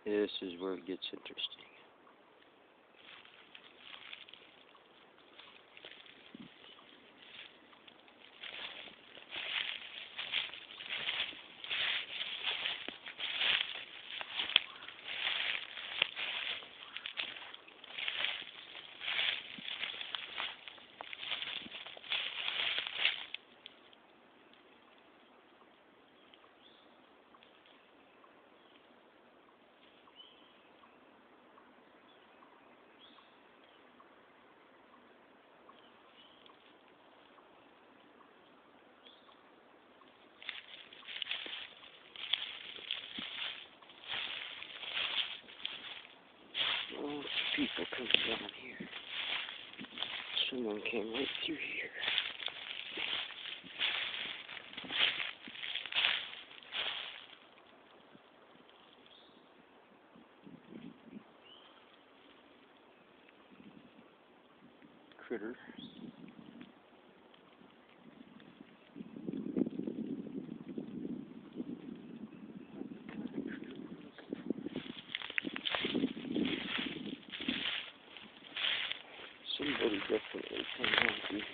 This is where it gets interesting. Lots of people coming down here. Someone came right through here. Critter. Somebody definitely came on through here.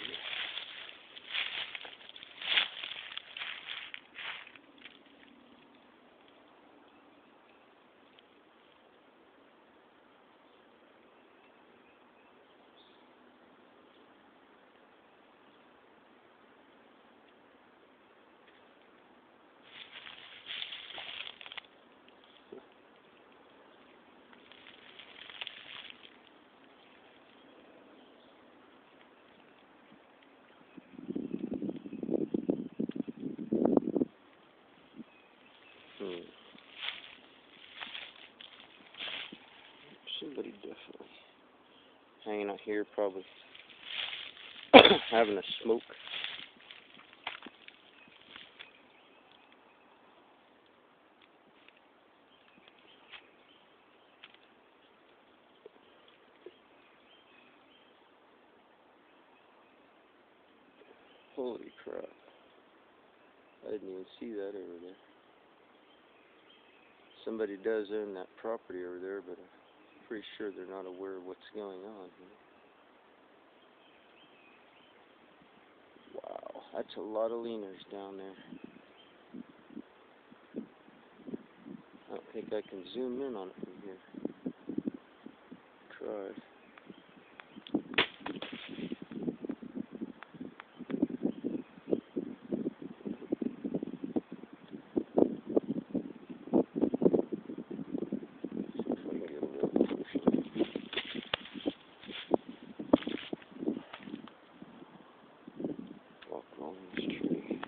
Somebody definitely hanging out here, probably having a smoke. Holy crap. I didn't even see that over there. Somebody does own that property over there, but I'm pretty sure they're not aware of what's going on here. Wow, that's a lot of leaners down there. I don't think I can zoom in on it from here. Tried. Walk along this tree.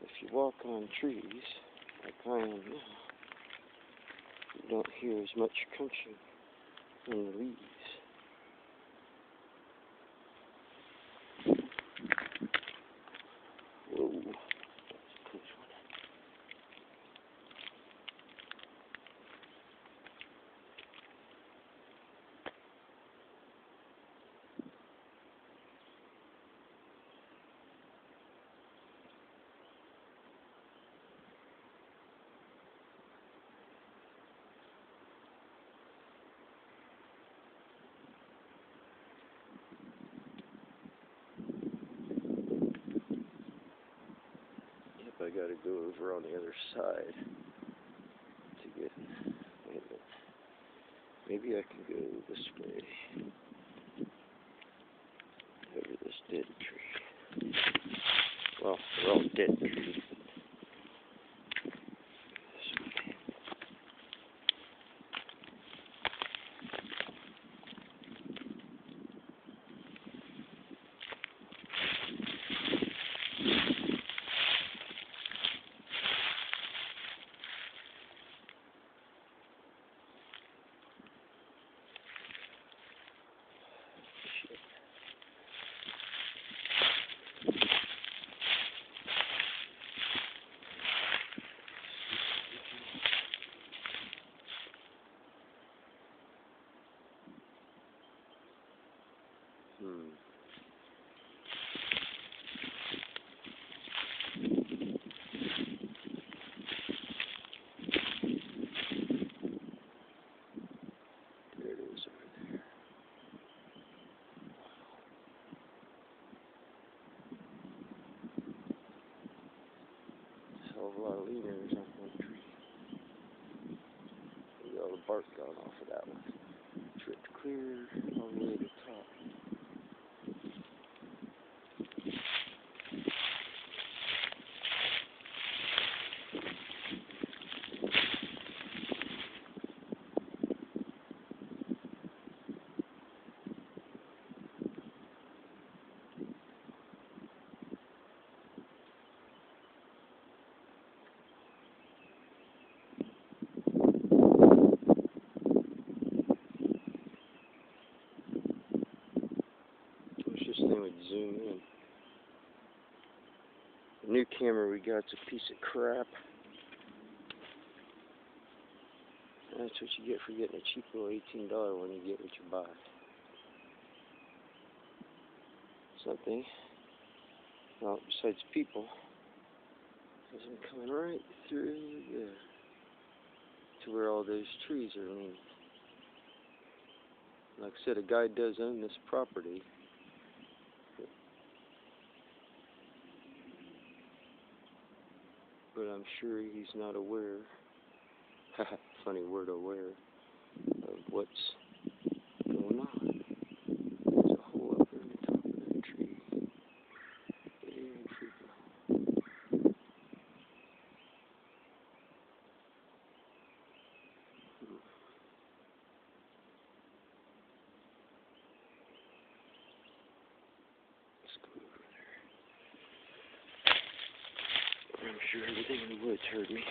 If you walk on trees, like I am now, you don't hear as much crunching in the leaves. Whoa, that's a close one. I gotta go over on the other side to get. Wait a minute. Maybe I can go this way. Over this dead tree. Well, they're all dead trees. of a lot of leaners on one tree. Look at all the bark gone off of that one. It's ripped clear all the way to the top. This thing would zoom in. The new camera we got's a piece of crap. That's what you get for getting a cheap little $18 one. You get what you buy. Something, well, besides people, is I'm coming right through there to where all those trees are leaning. Like I said, a guy does own this property. But I'm sure he's not aware, funny word, aware, of what's going on. There's a hole up there in the top of that tree. Very freaking. Let's go over there. I'm sure everything in the woods heard me.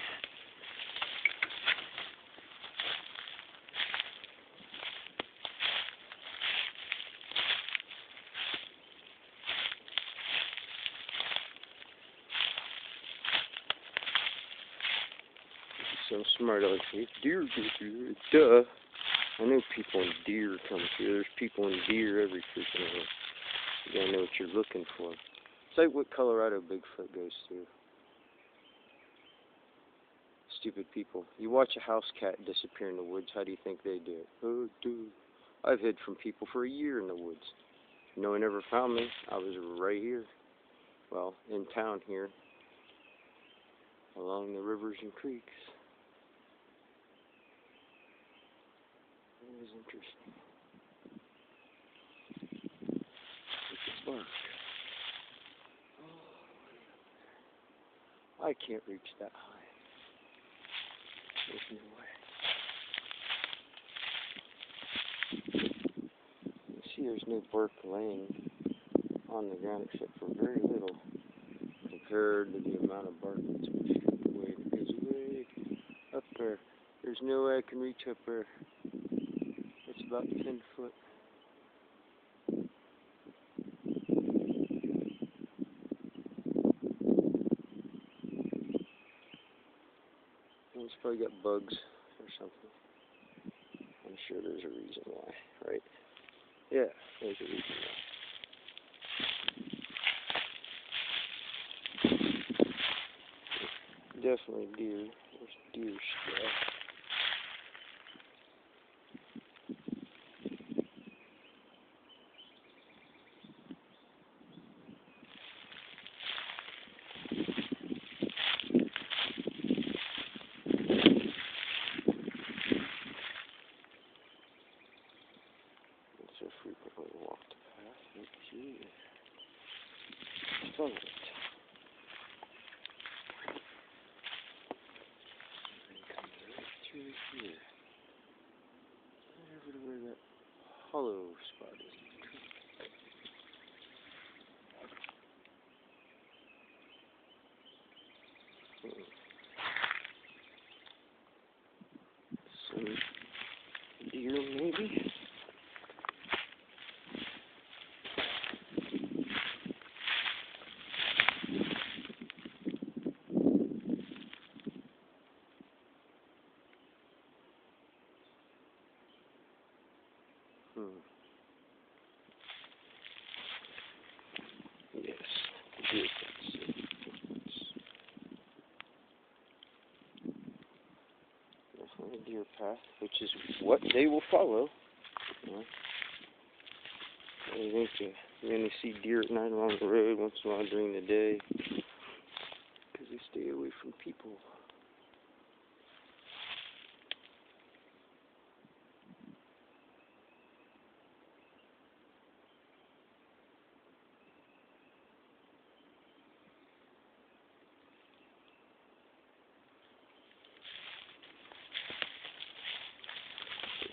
So smart, I was like, deer go through there. Duh. I know people and deer come through. There's people and deer every freaking way. You gotta know what you're looking for. It's like what Colorado Bigfoot goes through. Stupid people. You watch a house cat disappear in the woods, how do you think they do it? Oh, dude. I've hid from people for a year in the woods. No one ever found me. I was right here. Well, in town here. Along the rivers and creeks. It was interesting. Look at the bark. Oh, I can't reach that high. There's no way. You see there's no bark laying on the ground except for very little compared to the amount of bark that's been stripped away. It goes way up there. There's no way I can reach up there. It's about 10 foot. It's probably got bugs or something. I'm sure there's a reason why, right? Yeah, there's a reason why. Definitely deer. There's deer stuff. So frequently walked past it. Gee. Follow it. And come right through here. Right over to where that hollow spot is. Some deer, maybe? Yes, deer prints. Definitely a deer path, which is what they will follow. I think you only see deer at night along the road once in a while during the day because they stay away away from people.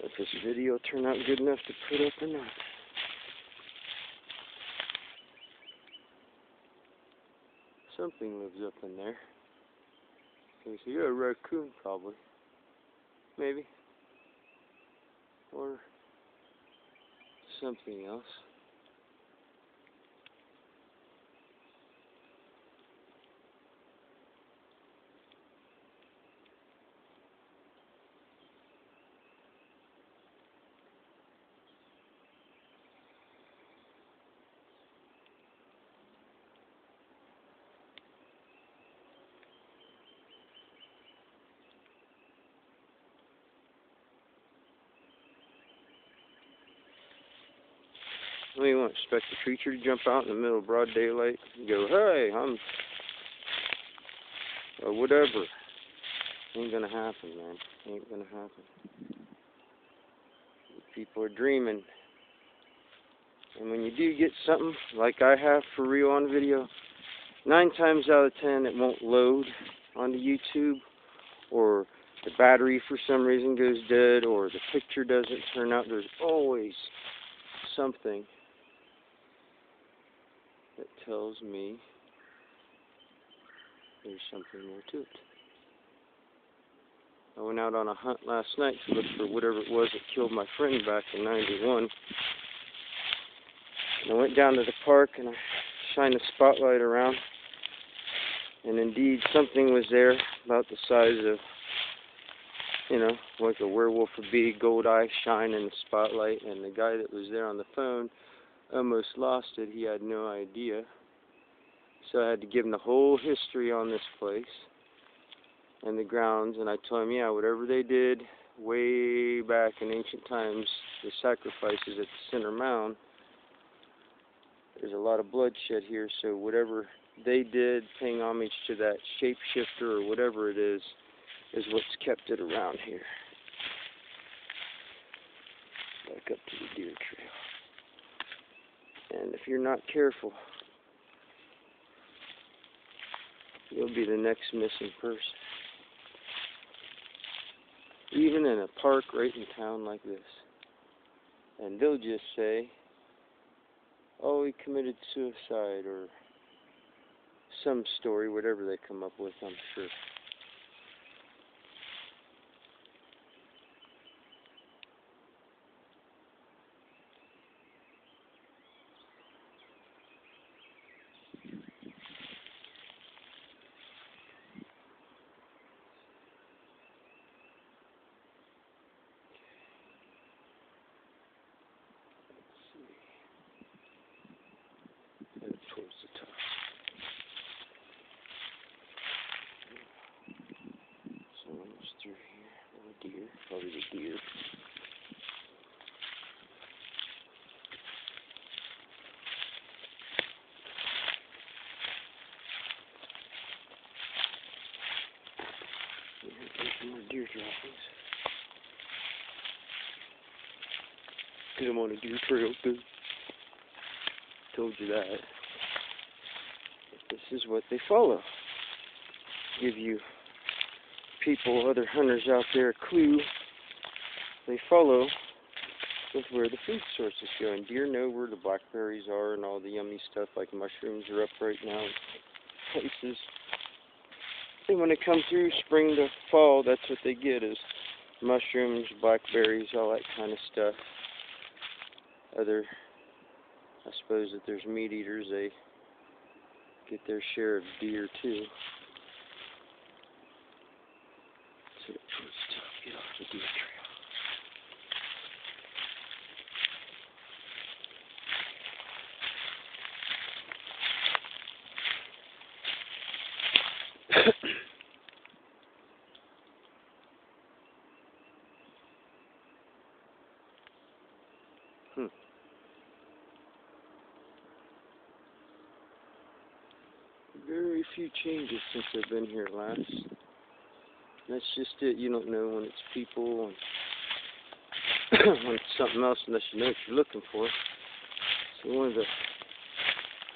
Let this video turn out good enough to put up or not. Something lives up in there. You see, a raccoon probably. Maybe. Or something else. Well, you won't expect a creature to jump out in the middle of broad daylight and go, "Hey, I'm..." or whatever. Ain't gonna happen, man. Ain't gonna happen. People are dreaming. And when you do get something, like I have for real on video, 9 times out of 10 it won't load onto YouTube, or the battery for some reason goes dead, or the picture doesn't turn out. There's always something that tells me there's something more to it. I went out on a hunt last night to look for whatever it was that killed my friend back in '91. And I went down to the park and I shined a spotlight around. And indeed, something was there about the size of, like a werewolf would be, gold eye shine in the spotlight. And the guy that was there on the phone almost lost it. He had no idea. So I had to give him the whole history on this place and the grounds. And I told him, yeah, whatever they did way back in ancient times, the sacrifices at the center mound, there's a lot of bloodshed here. So whatever they did, paying homage to that shapeshifter or whatever it is what's kept it around here. Back up to the deer trail. And if you're not careful, you'll be the next missing person. Even in a park right in town like this. And they'll just say, oh, he committed suicide, or some story, whatever they come up with, I'm sure. Head towards the top. So almost through here. Oh, deer. Probably the deer. There's some more deer droppings. Because I'm on a deer trail too. Told you that. This is what they follow. Give you people, other hunters out there, a clue. They follow with where the food sources go. And deer know where the blackberries are and all the yummy stuff, like mushrooms are up right now in places. And when they come through spring to fall, that's what they get, is mushrooms, blackberries, all that kind of stuff. I suppose that there's meat eaters, they get their share of deer too. So let's get off the deer trail. Very few changes since I've been here last. That's just it. You don't know when it's people and when it's something else unless you know what you're looking for. So one of the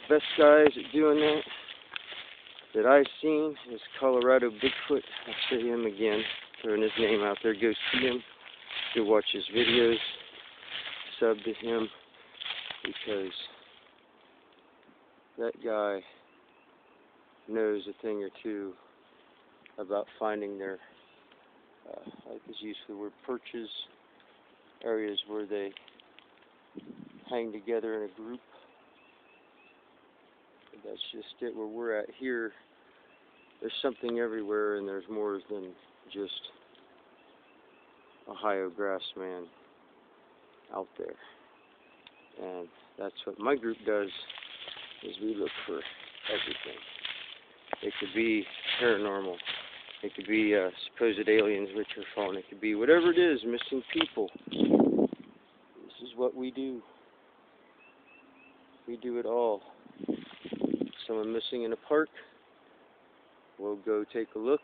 best guys at doing that I've seen is Colorado Bigfoot. I'll say him again, throwing his name out there. Go see him. Go watch his videos. Sub to him, because that guy knows a thing or two about finding their, I like his use of the word, perches, areas where they hang together in a group. That's just it. Where we're at here, there's something everywhere, and there's more than just Ohio grassman out there. And that's what my group does, is we look for everything. It could be paranormal. It could be supposed aliens which are fallen. It could be whatever it is, missing people. This is what we do. We do it all. Someone missing in a park, we'll go take a look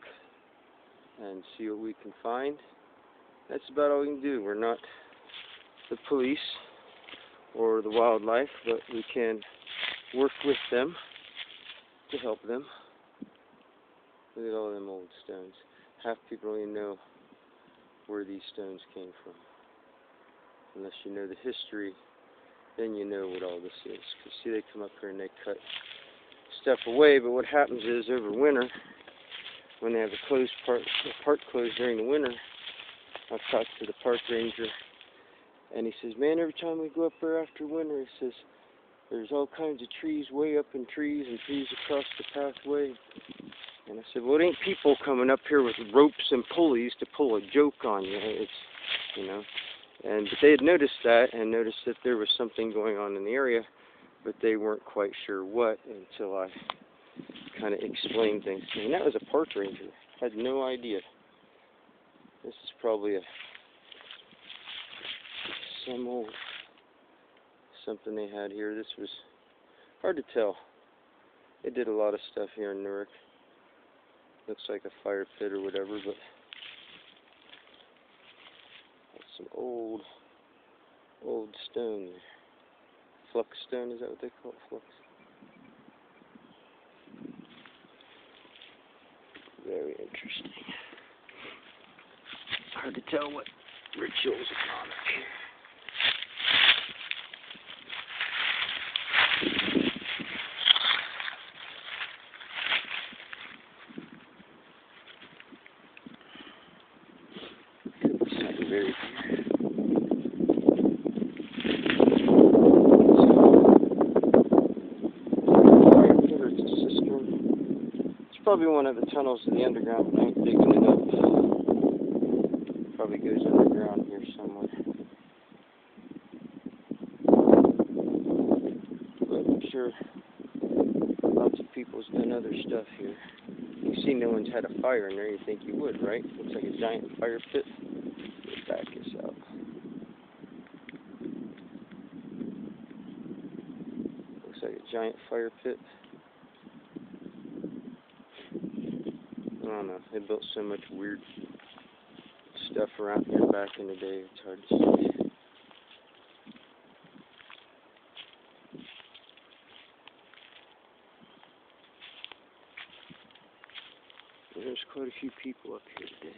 and see what we can find. That's about all we can do. We're not the police or the wildlife, but we can work with them to help them. Look at all them old stones. Half people don't even know where these stones came from. Unless you know the history, then you know what all this is. Because see, they come up here and they cut stuff away, but what happens is over winter, when they have the park closed during the winter, I've talked to the park ranger, and he says, man, every time we go up there after winter, he says, there's all kinds of trees way up in trees and trees across the pathway. And I said, well, it ain't people coming up here with ropes and pulleys to pull a joke on you. It's, you know. But they had noticed that and noticed that there was something going on in the area, but they weren't quite sure what until I kind of explained things to them. And that was a park ranger. I had no idea. This is probably some old something they had here. This was hard to tell. They did a lot of stuff here in Newark. Looks like a fire pit or whatever, but that's some old stone there. Flux stone, is that what they call it? Flux. Very interesting. Hard to tell what rituals are on up here. Very it's probably one of the tunnels to the underground, but I ain't digging it up. Probably goes underground here somewhere. But I'm sure lots of people's done other stuff here. You see no one's had a fire in there, you think you would, right? Looks like a giant fire pit. Back this out. Looks like a giant fire pit. I don't know. They built so much weird stuff around here back in the day. It's hard to see. There's quite a few people up here today.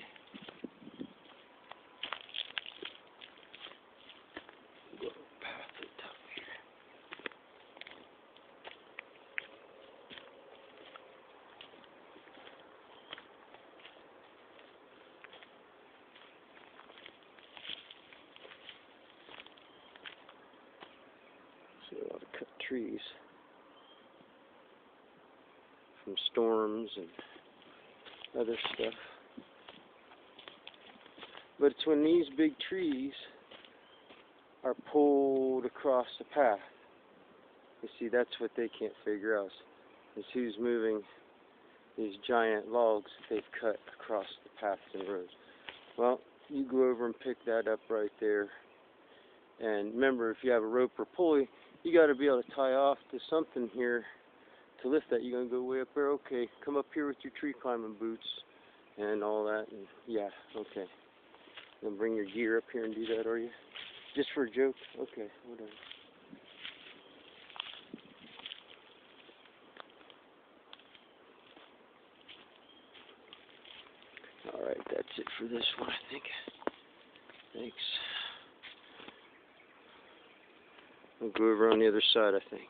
See a lot of cut trees from storms and other stuff. But it's when these big trees are pulled across the path. You see, that's what they can't figure out, is who's moving these giant logs that they've cut across the paths and roads. Well, you go over and pick that up right there. And remember, if you have a rope or pulley, you got to be able to tie off to something here To lift that, you're gonna go way up there. Okay, come up here with your tree climbing boots and all that. And yeah, okay. Then bring your gear up here and do that, are you? Just for a joke? Okay, whatever. Alright, that's it for this one, I think. Thanks. I'll go over on the other side, I think.